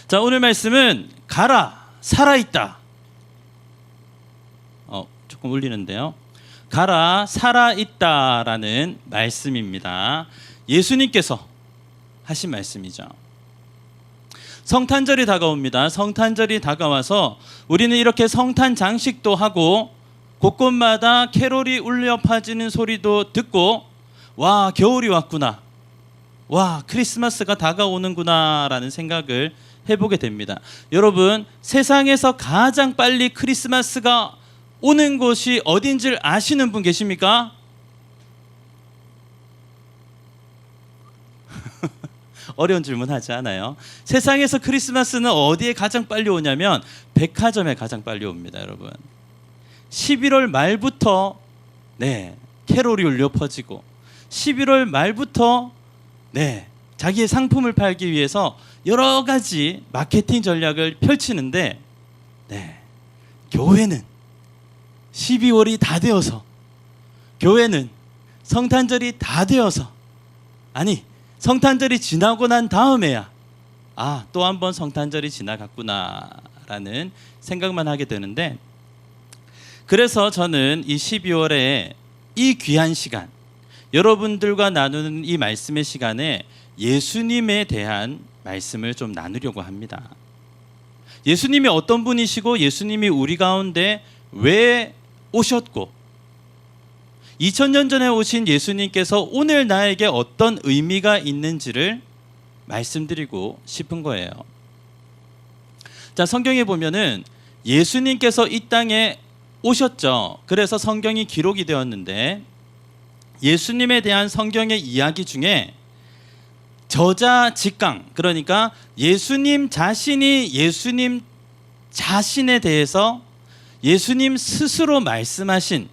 자, 오늘 말씀은 가라 살아있다. 조금 울리는데요. 가라 살아있다라는 말씀입니다. 예수님께서 하신 말씀이죠. 성탄절이 다가옵니다. 성탄절이 다가와서 우리는 이렇게 성탄 장식도 하고 곳곳마다 캐롤이 울려 퍼지는 소리도 듣고 와, 겨울이 왔구나. 와, 크리스마스가 다가오는구나 라는 생각을 해보게 됩니다. 여러분, 세상에서 가장 빨리 크리스마스가 오는 곳이 어딘지를 아시는 분 계십니까? 어려운 질문 하지 않아요. 세상에서 크리스마스는 어디에 가장 빨리 오냐면 백화점에 가장 빨리 옵니다, 여러분. 11월 말부터 캐롤이 울려 퍼지고 11월 말부터 자기의 상품을 팔기 위해서 여러 가지 마케팅 전략을 펼치는데 교회는 12월이 다 되어서, 교회는 성탄절이 다 되어서, 아니 성탄절이 지나고 난 다음에야 또 한 번 성탄절이 지나갔구나 라는 생각만 하게 되는데, 그래서 저는 이 12월에 이 귀한 시간, 여러분들과 나누는 이 말씀의 시간에 예수님에 대한 말씀을 좀 나누려고 합니다. 예수님이 어떤 분이시고 예수님이 우리 가운데 왜 오셨고 2000년 전에 오신 예수님께서 오늘 나에게 어떤 의미가 있는지를 말씀드리고 싶은 거예요. 자, 성경에 보면은 예수님께서 이 땅에 오셨죠. 그래서 성경이 기록이 되었는데 예수님에 대한 성경의 이야기 중에 저자 직강, 그러니까 예수님 자신이 예수님 자신에 대해서 예수님 스스로 말씀하신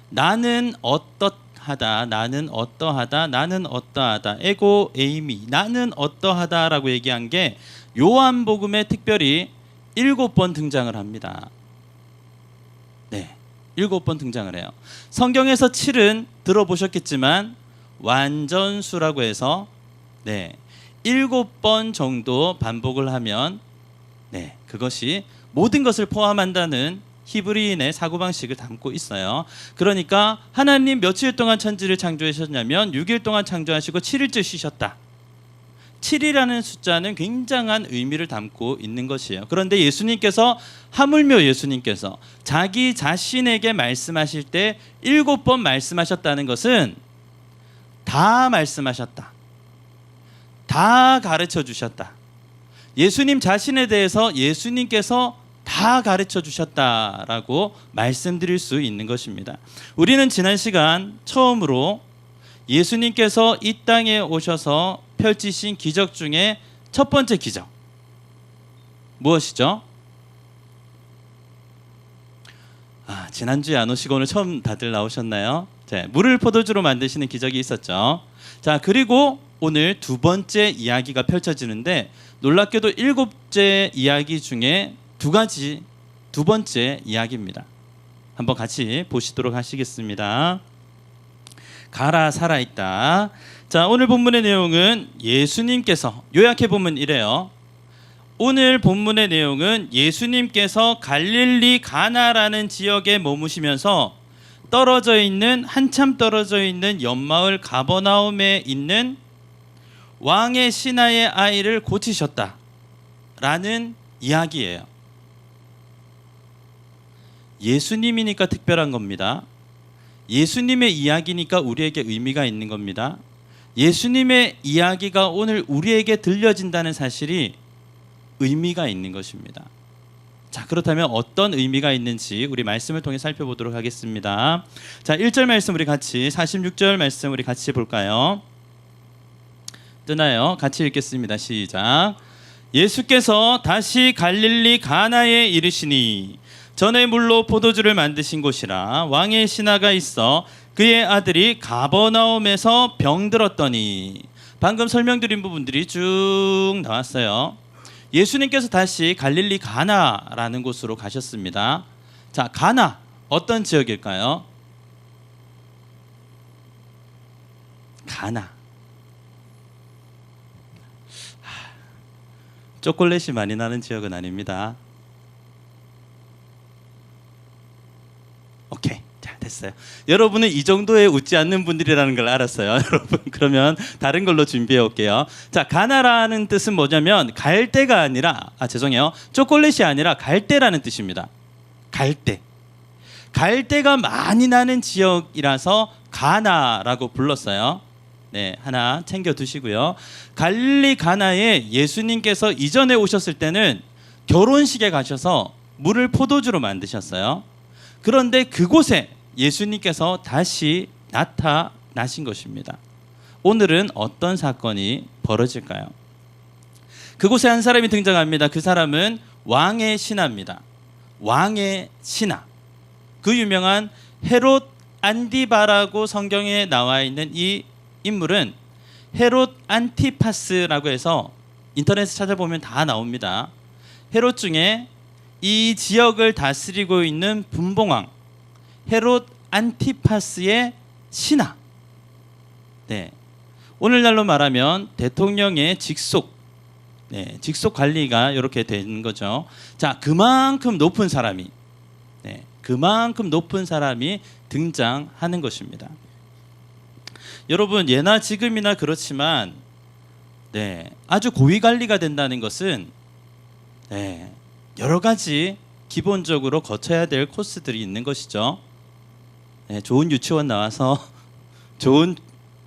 나는 어떠하다, 나는 어떠하다, 나는 어떠하다, 에고 에이미, 나는 어떠하다라고 얘기한 게 요한복음에 특별히 7번 등장을 합니다. 7번 등장을 해요. 성경에서 7은 들어보셨겠지만 완전수라고 해서 7번 정도 반복을 하면 그것이 모든 것을 포함한다는 히브리인의 사고방식을 담고 있어요. 그러니까 하나님 며칠 동안 천지를 창조하셨냐면 6일 동안 창조하시고 7일째 쉬셨다. 7이라는 숫자는 굉장한 의미를 담고 있는 것이에요. 그런데 예수님께서, 하물며 예수님께서 자기 자신에게 말씀하실 때 7번 말씀하셨다는 것은 다 말씀하셨다, 다 가르쳐 주셨다, 예수님 자신에 대해서 예수님께서 다 가르쳐 주셨다라고 말씀드릴 수 있는 것입니다. 우리는 지난 시간 처음으로 예수님께서 이 땅에 오셔서 펼치신 기적 중에 첫 번째 기적 무엇이죠? 지난주에 안 오시고 오늘 처음 다들 나오셨나요? 자, 물을 포도주로 만드시는 기적이 있었죠. 자, 그리고 오늘 두 번째 이야기가 펼쳐지는데 놀랍게도 7째 이야기 중에 두 번째 이야기입니다. 한번 같이 보시도록 하시겠습니다. 가라 살아있다. 자, 오늘 본문의 내용은 예수님께서, 요약해 보면 이래요. 오늘 본문의 내용은 예수님께서 갈릴리 가나라는 지역에 머무시면서 한참 떨어져 있는 옆마을 가버나움에 있는 왕의 신하의 아이를 고치셨다라는 이야기예요. 예수님이니까 특별한 겁니다. 예수님의 이야기니까 우리에게 의미가 있는 겁니다. 예수님의 이야기가 오늘 우리에게 들려진다는 사실이 의미가 있는 것입니다. 자, 그렇다면 어떤 의미가 있는지 우리 말씀을 통해 살펴보도록 하겠습니다. 자, 1절 말씀 우리 같이, 46절 말씀 우리 같이 볼까요? 뜨나요? 같이 읽겠습니다. 시작. 예수께서 다시 갈릴리 가나에 이르시니 전에 물로 포도주를 만드신 곳이라 왕의 신하가 있어 그의 아들이 가버나움에서 병들었더니, 방금 설명드린 부분들이 쭉 나왔어요. 예수님께서 다시 갈릴리 가나라는 곳으로 가셨습니다. 자, 가나 어떤 지역일까요? 가나. 초콜릿이 많이 나는 지역은 아닙니다. 오케이. 자, 됐어요. 여러분은 이 정도에 웃지 않는 분들이라는 걸 알았어요. 여러분, 그러면 다른 걸로 준비해 올게요. 자, 가나라는 뜻은 뭐냐면 갈대가 아니라, 죄송해요. 초콜릿이 아니라 갈대라는 뜻입니다. 갈대. 갈대가 많이 나는 지역이라서 가나라고 불렀어요. 네, 하나 챙겨 두시고요. 갈릴리 가나에 예수님께서 이전에 오셨을 때는 결혼식에 가셔서 물을 포도주로 만드셨어요. 그런데 그곳에 예수님께서 다시 나타나신 것입니다. 오늘은 어떤 사건이 벌어질까요? 그곳에 한 사람이 등장합니다. 그 사람은 왕의 신하입니다. 왕의 신하. 그 유명한 헤롯 안디바라고 성경에 나와 있는 이 인물은 헤롯 안티파스라고 해서 인터넷에 찾아보면 다 나옵니다. 헤롯 중에 이 지역을 다스리고 있는 분봉왕 헤롯 안티파스의 신하. 네. 오늘날로 말하면 대통령의 직속 관리가 이렇게 된 거죠. 자, 그만큼 높은 사람이 등장하는 것입니다. 여러분, 예나 지금이나 그렇지만 아주 고위 관리가 된다는 것은 여러 가지 기본적으로 거쳐야 될 코스들이 있는 것이죠. 좋은 유치원 나와서 좋은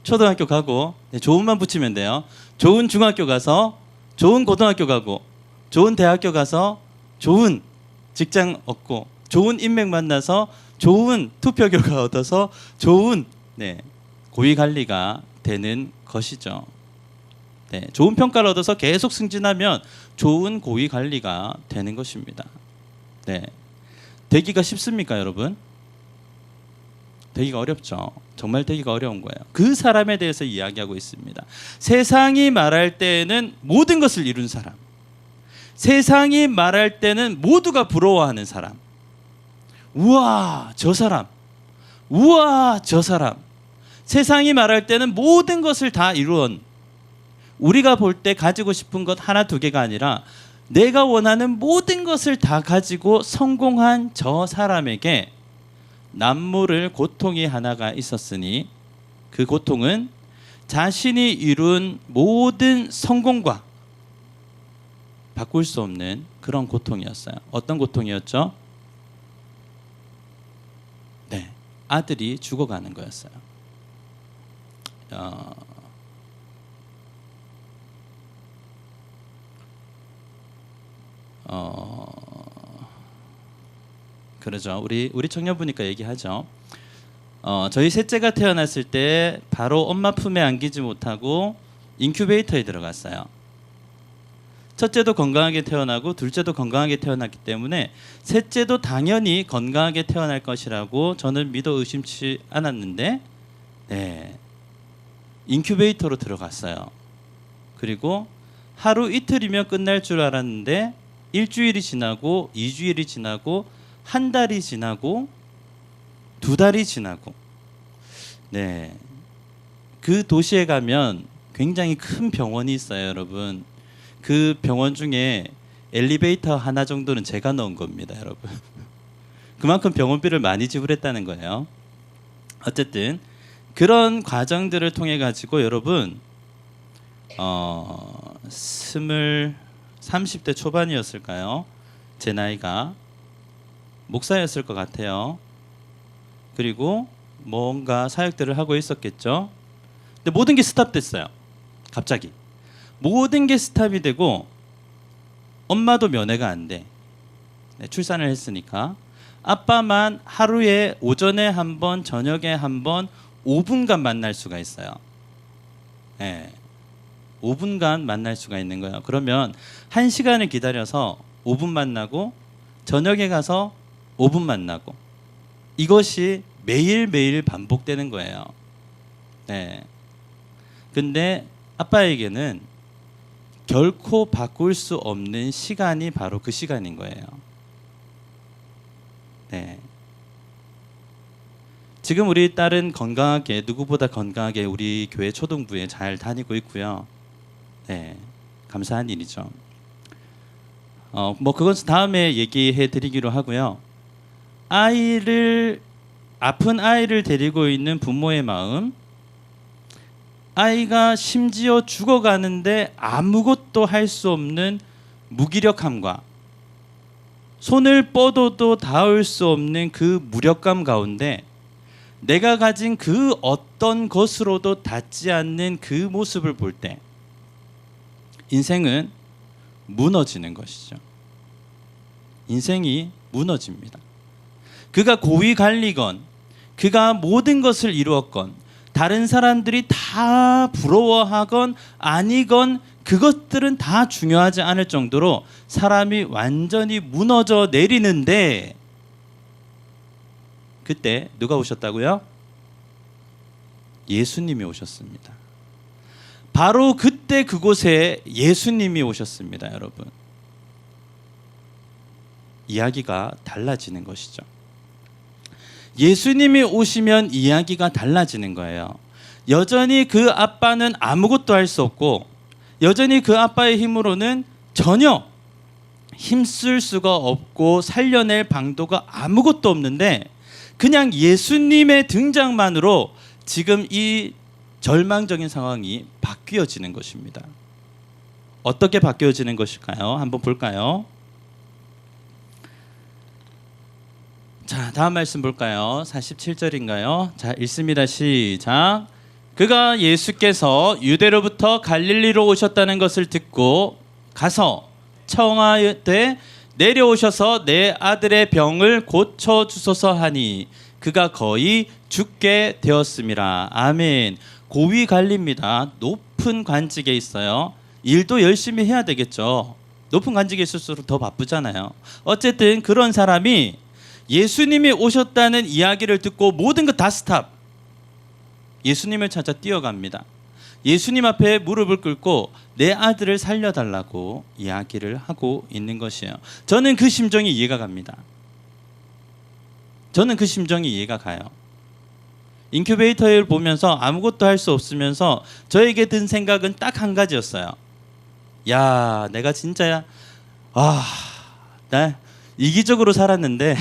초등학교 가고, 좋은만 붙이면 돼요. 좋은 중학교 가서 좋은 고등학교 가고, 좋은 대학교 가서 좋은 직장 얻고, 좋은 인맥 만나서 좋은 투표 결과 얻어서 좋은 고위 관리가 되는 것이죠. 좋은 평가를 얻어서 계속 승진하면 좋은 고위 관리가 되는 것입니다. 되기가 쉽습니까, 여러분? 되기가 어렵죠. 정말 되기가 어려운 거예요. 그 사람에 대해서 이야기하고 있습니다. 세상이 말할 때는 모든 것을 이룬 사람, 세상이 말할 때는 모두가 부러워하는 사람. 우와, 저 사람. 우와, 저 사람. 세상이 말할 때는 모든 것을 다 이루은, 우리가 볼 때 가지고 싶은 것 하나 두 개가 아니라 내가 원하는 모든 것을 다 가지고 성공한 저 사람에게 남모를 고통이 하나가 있었으니, 그 고통은 자신이 이룬 모든 성공과 바꿀 수 없는 그런 고통이었어요. 어떤 고통이었죠? 아들이 죽어가는 거였어요. 그러죠. 우리 청년부니까 얘기하죠. 저희 셋째가 태어났을 때 바로 엄마 품에 안기지 못하고 인큐베이터에 들어갔어요. 첫째도 건강하게 태어나고 둘째도 건강하게 태어났기 때문에 셋째도 당연히 건강하게 태어날 것이라고 저는 믿어 의심치 않았는데, 인큐베이터로 들어갔어요. 그리고 하루 이틀이면 끝날 줄 알았는데 일주일이 지나고 2주일이 지나고 한 달이 지나고 2달이 지나고, 그 도시에 가면 굉장히 큰 병원이 있어요, 여러분. 그 병원 중에 엘리베이터 하나 정도는 제가 넣은 겁니다, 여러분. 그만큼 병원비를 많이 지불했다는 거예요. 어쨌든 그런 과정들을 통해 가지고 여러분 30대 초반이었을까요? 제 나이가 목사였을 것 같아요. 그리고 뭔가 사역들을 하고 있었겠죠. 근데 모든 게 스탑됐어요. 갑자기 모든 게 스탑이 되고 엄마도 면회가 안 돼. 출산을 했으니까. 아빠만 하루에 오전에 한 번, 저녁에 한 번 5분간 만날 수가 있어요. 5분간 만날 수가 있는 거예요. 그러면 1시간을 기다려서 5분 만나고 저녁에 가서 5분 만나고, 이것이 매일매일 반복되는 거예요. 근데 아빠에게는 결코 바꿀 수 없는 시간이 바로 그 시간인 거예요. 지금 우리 딸은 건강하게, 누구보다 건강하게 우리 교회 초등부에 잘 다니고 있고요. 감사한 일이죠. 뭐 그것은 다음에 얘기해 드리기로 하고요. 아픈 아이를 데리고 있는 부모의 마음, 아이가 심지어 죽어가는데 아무것도 할 수 없는 무기력함과 손을 뻗어도 닿을 수 없는 그 무력감 가운데 내가 가진 그 어떤 것으로도 닿지 않는 그 모습을 볼 때 인생은 무너지는 것이죠. 인생이 무너집니다. 그가 고위 관리건, 그가 모든 것을 이루었건, 다른 사람들이 다 부러워하건 아니건 그것들은 다 중요하지 않을 정도로 사람이 완전히 무너져 내리는데, 그때 누가 오셨다고요? 예수님이 오셨습니다. 바로 그때 그곳에 예수님이 오셨습니다, 여러분. 이야기가 달라지는 것이죠. 예수님이 오시면 이야기가 달라지는 거예요. 여전히 그 아빠는 아무것도 할 수 없고, 여전히 그 아빠의 힘으로는 전혀 힘쓸 수가 없고 살려낼 방도가 아무것도 없는데, 그냥 예수님의 등장만으로 지금 이 절망적인 상황이 바뀌어지는 것입니다. 어떻게 바뀌어지는 것일까요? 한번 볼까요? 자, 다음 말씀 볼까요? 47절인가요? 자, 읽습니다. 시작. 그가 예수께서 유대로부터 갈릴리로 오셨다는 것을 듣고 가서 청하되 내려오셔서 내 아들의 병을 고쳐 주소서 하니 그가 거의 죽게 되었음이라. 아멘. 고위 관리입니다. 높은 관직에 있어요. 일도 열심히 해야 되겠죠. 높은 관직에 있을수록 더 바쁘잖아요. 어쨌든 그런 사람이 예수님이 오셨다는 이야기를 듣고 모든 것 다 스탑. 예수님을 찾아 뛰어갑니다. 예수님 앞에 무릎을 꿇고 내 아들을 살려달라고 이야기를 하고 있는 것이에요. 저는 그 심정이 이해가 갑니다. 저는 그 심정이 이해가 가요. 인큐베이터를 보면서 아무것도 할 수 없으면서 저에게 든 생각은 딱 한 가지였어요. 야, 내가 진짜야. 나 이기적으로 살았는데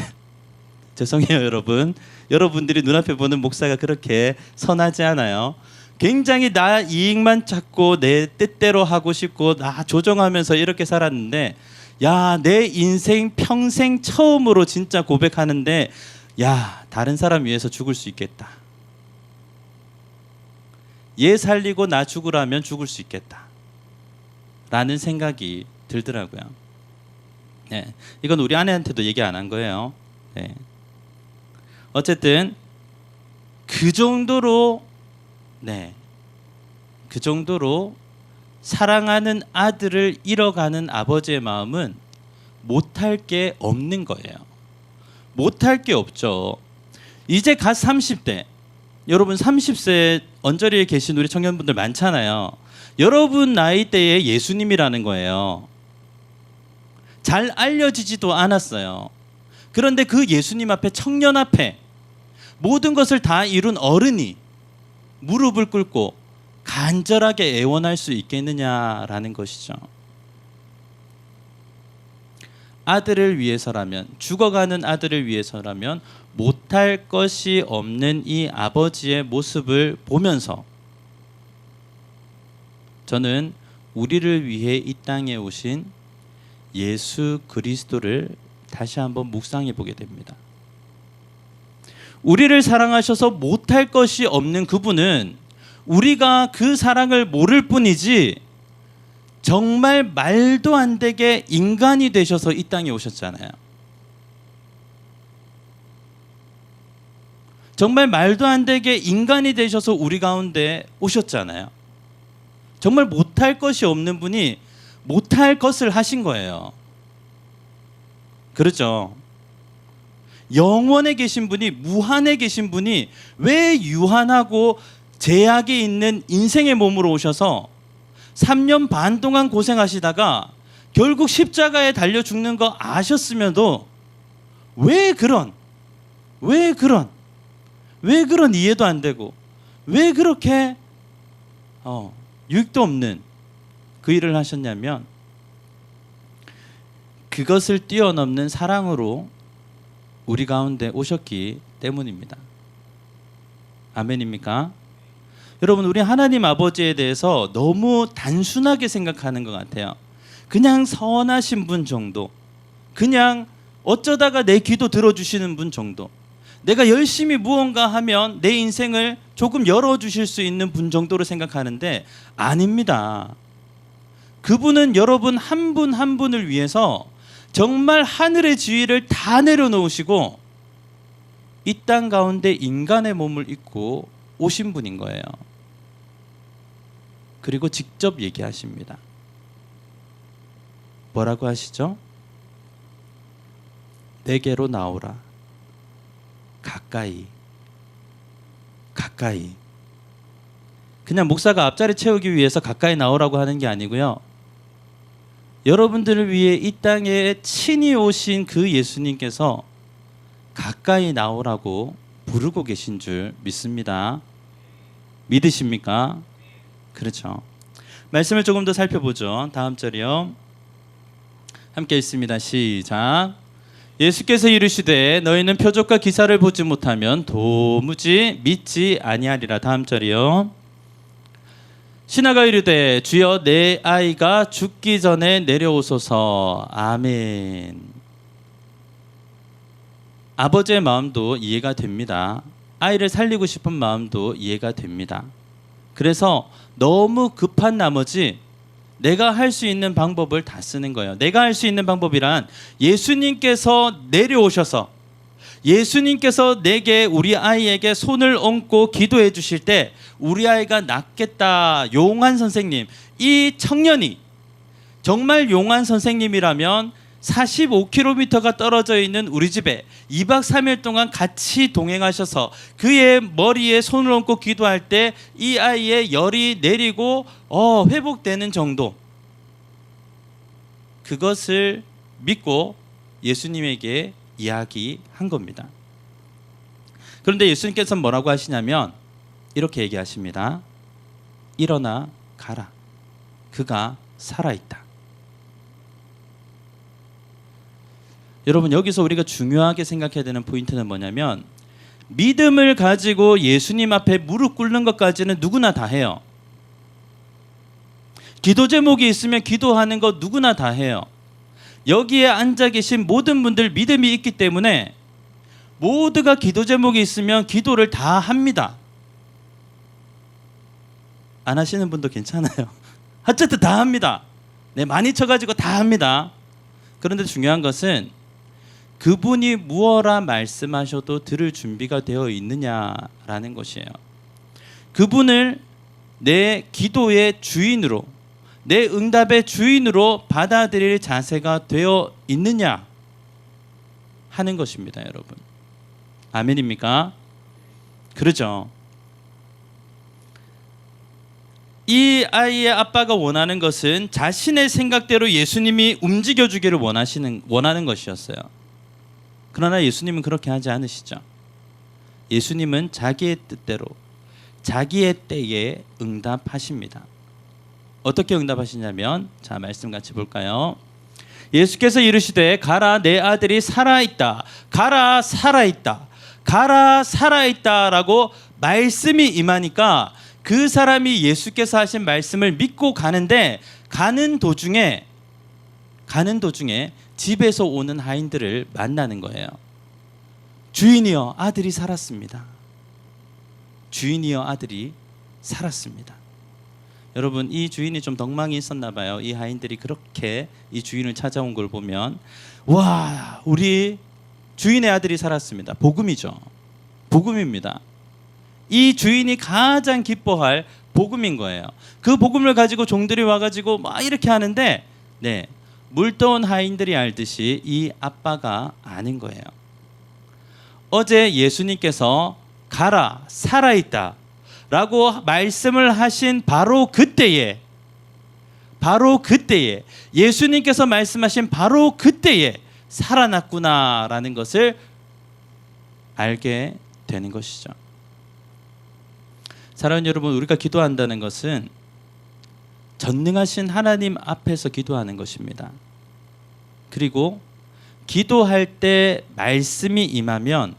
죄송해요, 여러분. 여러분들이 눈앞에 보는 목사가 그렇게 선하지 않아요. 굉장히 나 이익만 찾고 내 뜻대로 하고 싶고 나 조정하면서 이렇게 살았는데, 야, 내 인생 평생 처음으로 진짜 고백하는데, 야, 다른 사람 위해서 죽을 수 있겠다. 얘 살리고 나 죽으라면 죽을 수 있겠다. 라는 생각이 들더라고요. 네, 이건 우리 아내한테도 얘기 안 한 거예요. 네. 어쨌든 그 정도로 사랑하는 아들을 잃어가는 아버지의 마음은 못할 게 없는 거예요. 못할 게 없죠. 이제 갓 30대, 여러분 30세 언저리에 계신 우리 청년분들 많잖아요. 여러분 나이대에 예수님이라는 거예요. 잘 알려지지도 않았어요. 그런데 그 예수님 앞에, 청년 앞에 모든 것을 다 이룬 어른이 무릎을 꿇고 간절하게 애원할 수 있겠느냐라는 것이죠. 아들을 위해서라면, 죽어가는 아들을 위해서라면 못할 것이 없는 이 아버지의 모습을 보면서 저는 우리를 위해 이 땅에 오신 예수 그리스도를 다시 한번 묵상해 보게 됩니다. 우리를 사랑하셔서 못할 것이 없는 그분은 우리가 그 사랑을 모를 뿐이지 정말 말도 안 되게 인간이 되셔서 이 땅에 오셨잖아요. 정말 말도 안 되게 인간이 되셔서 우리 가운데 오셨잖아요. 정말 못할 것이 없는 분이 못할 것을 하신 거예요. 그렇죠? 영원에 계신 분이, 무한에 계신 분이 왜 유한하고 제약이 있는 인생의 몸으로 오셔서 3년 반 동안 고생하시다가 결국 십자가에 달려 죽는 거 아셨으면도 왜 그런 이해도 안 되고 왜 그렇게 유익도 없는 그 일을 하셨냐면, 그것을 뛰어넘는 사랑으로 우리 가운데 오셨기 때문입니다. 아멘입니까? 여러분, 우리 하나님 아버지에 대해서 너무 단순하게 생각하는 것 같아요. 그냥 선하신 분 정도, 그냥 어쩌다가 내 기도 들어주시는 분 정도, 내가 열심히 무언가 하면 내 인생을 조금 열어주실 수 있는 분 정도로 생각하는데 아닙니다. 그분은 여러분 한 분 한 분을 위해서 정말 하늘의 지위를 다 내려놓으시고 이 땅 가운데 인간의 몸을 입고 오신 분인 거예요. 그리고 직접 얘기하십니다. 뭐라고 하시죠? 내게로 나오라. 가까이. 가까이. 그냥 목사가 앞자리 채우기 위해서 가까이 나오라고 하는 게 아니고요. 여러분들을 위해 이 땅에 친히 오신 그 예수님께서 가까이 나오라고 부르고 계신 줄 믿습니다. 믿으십니까? 그렇죠. 말씀을 조금 더 살펴보죠. 다음 절이요. 함께 읽습니다. 시작. 예수께서 이르시되 너희는 표적과 기사를 보지 못하면 도무지 믿지 아니하리라. 다음 절이요. 신하가 이르되 주여 내 아이가 죽기 전에 내려오소서. 아멘. 아버지의 마음도 이해가 됩니다. 아이를 살리고 싶은 마음도 이해가 됩니다. 그래서 너무 급한 나머지 내가 할 수 있는 방법을 다 쓰는 거예요. 내가 할 수 있는 방법이란 예수님께서 내려오셔서 예수님께서 내게 우리 아이에게 손을 얹고 기도해 주실 때 우리 아이가 낫겠다. 용한 선생님, 이 청년이 정말 용한 선생님이라면 45km가 떨어져 있는 우리 집에 2박 3일 동안 같이 동행하셔서 그의 머리에 손을 얹고 기도할 때 이 아이의 열이 내리고 회복되는 정도, 그것을 믿고 예수님에게 이야기한 겁니다. 그런데 예수님께서는 뭐라고 하시냐면 이렇게 얘기하십니다. 일어나 가라. 그가 살아있다. 여러분, 여기서 우리가 중요하게 생각해야 되는 포인트는 뭐냐면 믿음을 가지고 예수님 앞에 무릎 꿇는 것까지는 누구나 다 해요. 기도 제목이 있으면 기도하는 거 누구나 다 해요. 여기에 앉아 계신 모든 분들 믿음이 있기 때문에 모두가 기도 제목이 있으면 기도를 다 합니다. 안 하시는 분도 괜찮아요. 어쨌든 다 합니다. 네, 많이 쳐가지고 다 합니다. 그런데 중요한 것은 그분이 무엇라 말씀하셔도 들을 준비가 되어 있느냐라는 것이에요. 그분을 내 기도의 주인으로, 내 응답의 주인으로 받아들일 자세가 되어 있느냐 하는 것입니다, 여러분. 아멘입니까? 그러죠. 이 아이의 아빠가 원하는 것은 자신의 생각대로 예수님이 움직여주기를 원하는 것이었어요. 그러나 예수님은 그렇게 하지 않으시죠. 예수님은 자기의 뜻대로 자기의 때에 응답하십니다. 어떻게 응답하시냐면, 자, 말씀 같이 볼까요? 예수께서 이르시되 가라, 내 아들이 살아있다. 가라, 살아있다. 가라, 살아있다 라고 말씀이 임하니까 그 사람이 예수께서 하신 말씀을 믿고 가는데 가는 도중에 집에서 오는 하인들을 만나는 거예요. 주인이여, 아들이 살았습니다. 주인이여, 아들이 살았습니다. 여러분, 이 주인이 좀 덕망이 있었나 봐요. 이 하인들이 그렇게 이 주인을 찾아온 걸 보면, 와, 우리 주인의 아들이 살았습니다. 복음이죠. 복음입니다. 이 주인이 가장 기뻐할 복음인 거예요. 그 복음을 가지고 종들이 와가지고 막 이렇게 하는데, 네, 물떠온 하인들이 알듯이 이 아빠가 아는 거예요. 어제 예수님께서 가라, 살아있다 라고 말씀을 하신 바로 그때에 예수님께서 말씀하신 바로 그때에 살아났구나라는 것을 알게 되는 것이죠. 사랑하는 여러분, 우리가 기도한다는 것은 전능하신 하나님 앞에서 기도하는 것입니다. 그리고 기도할 때 말씀이 임하면,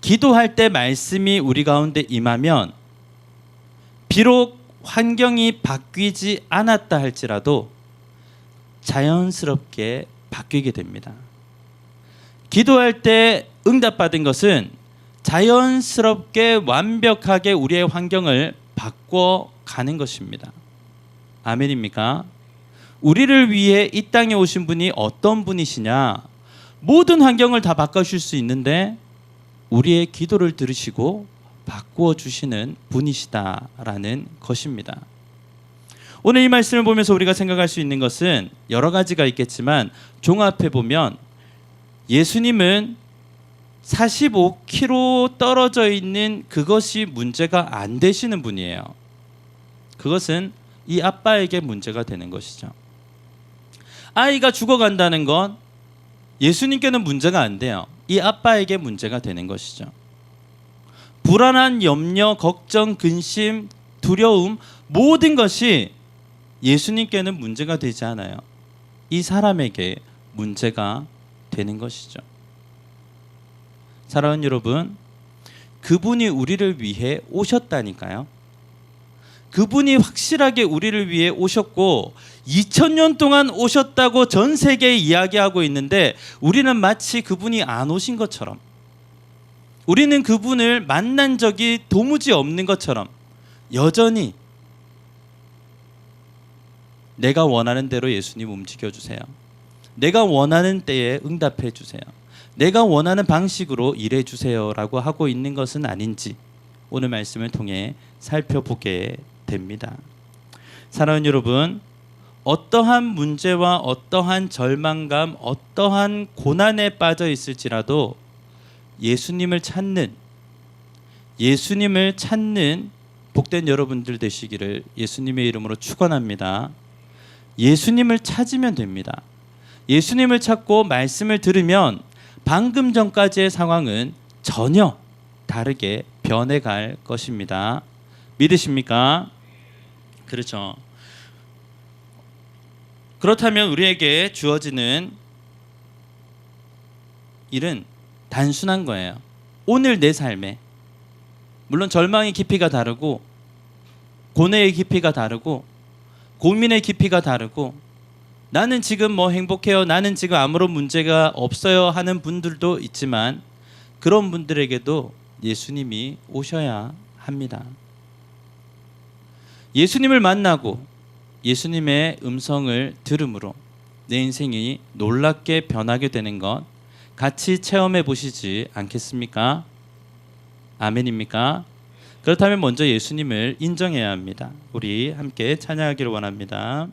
기도할 때 말씀이 우리 가운데 임하면 비록 환경이 바뀌지 않았다 할지라도 자연스럽게 바뀌게 됩니다. 기도할 때 응답받은 것은 자연스럽게 완벽하게 우리의 환경을 바꿔가는 것입니다. 아멘입니까? 우리를 위해 이 땅에 오신 분이 어떤 분이시냐? 모든 환경을 다 바꿔줄 수 있는데 우리의 기도를 들으시고 바꾸어 주시는 분이시다라는 것입니다. 오늘 이 말씀을 보면서 우리가 생각할 수 있는 것은 여러 가지가 있겠지만 종합해 보면 예수님은 45km 떨어져 있는 그것이 문제가 안 되시는 분이에요. 그것은 이 아빠에게 문제가 되는 것이죠. 아이가 죽어간다는 건 예수님께는 문제가 안 돼요. 이 아빠에게 문제가 되는 것이죠. 불안한 염려, 걱정, 근심, 두려움 모든 것이 예수님께는 문제가 되지 않아요. 이 사람에게 문제가 되는 것이죠. 사랑하는 여러분, 그분이 우리를 위해 오셨다니까요. 그분이 확실하게 우리를 위해 오셨고 2000년 동안 오셨다고 전 세계에 이야기하고 있는데 우리는 마치 그분이 안 오신 것처럼, 우리는 그분을 만난 적이 도무지 없는 것처럼 여전히 내가 원하는 대로 예수님 움직여주세요. 내가 원하는 때에 응답해 주세요. 내가 원하는 방식으로 일해 주세요라고 하고 있는 것은 아닌지 오늘 말씀을 통해 살펴보게 됩니다. 사랑하는 여러분, 어떠한 문제와 어떠한 절망감, 어떠한 고난에 빠져 있을지라도 예수님을 찾는 복된 여러분들 되시기를 예수님의 이름으로 축원합니다. 예수님을 찾으면 됩니다. 예수님을 찾고 말씀을 들으면 방금 전까지의 상황은 전혀 다르게 변해갈 것입니다. 믿으십니까? 그렇죠. 그렇다면 우리에게 주어지는 일은 단순한 거예요. 오늘 내 삶에, 물론 절망의 깊이가 다르고 고뇌의 깊이가 다르고 고민의 깊이가 다르고 나는 지금 뭐 행복해요, 나는 지금 아무런 문제가 없어요 하는 분들도 있지만 그런 분들에게도 예수님이 오셔야 합니다. 예수님을 만나고 예수님의 음성을 들음으로 내 인생이 놀랍게 변하게 되는 것 같이 체험해 보시지 않겠습니까? 아멘입니까? 그렇다면 먼저 예수님을 인정해야 합니다. 우리 함께 찬양하기를 원합니다.